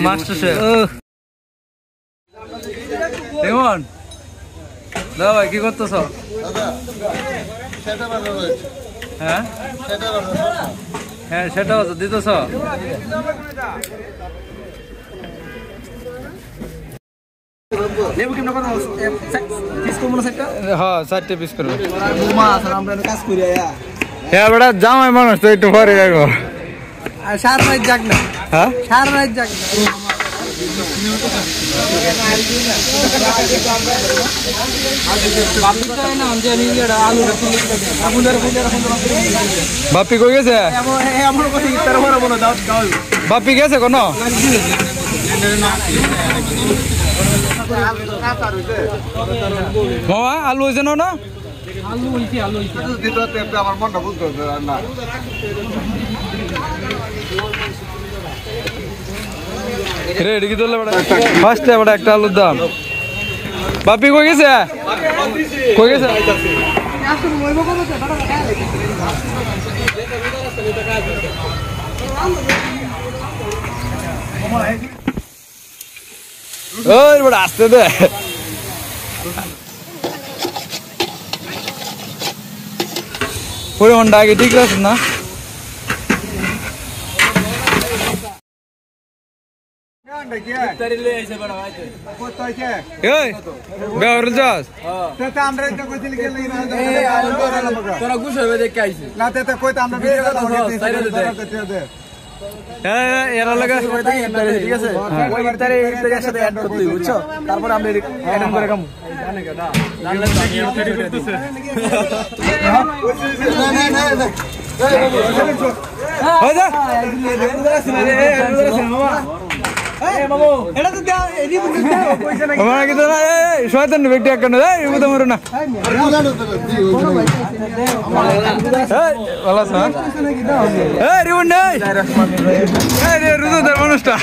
Master chef কেমন দাদা ভাই কি করতেছ? হ্যাঁ হ্যাঁ সেটা দিতেছ। হ্যাঁ 4টে পিস করবো। হ্যাঁ বেটা জামাই মানুষ তো একটু পরে যাইব। সারা রাত জাগ না। হ্যাঁ সারা রাত জাগ না। বাপি কই গেছে? বাপি গেছে কোন? মামা আলু হয়েছে না? আলু হয়েছে আমার মনটা বুঝতে না। রেডি কি তোলে বড় ফার্স্টে বড় একটা আলুর দাম। বাপি কই গেছে? কই গেছে? ওই বড় আসতে দে। পুরো হন্ডা আগে ঠিক আছে না? তারপরে আমরা করে কাম শয়তান ব্যক্তি কেন মরো না রুজদার মানুষটা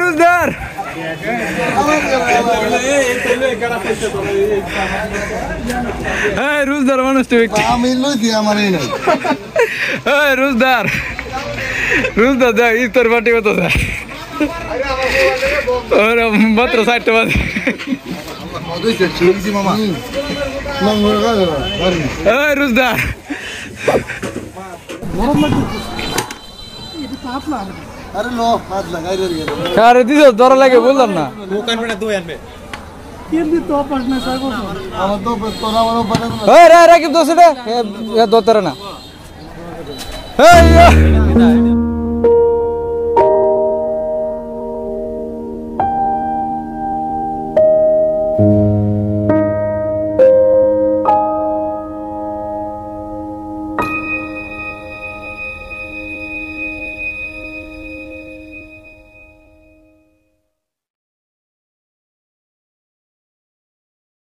রুজদার রুজদার মানুষটা ব্যক্তি রুজদার রুজদার দেখ ইফতার পার্টি কত মাত্র 60 টাকা রুজদার আরে দিস ধরা লাগে বললাম না রাকিব দোষ দোতারা না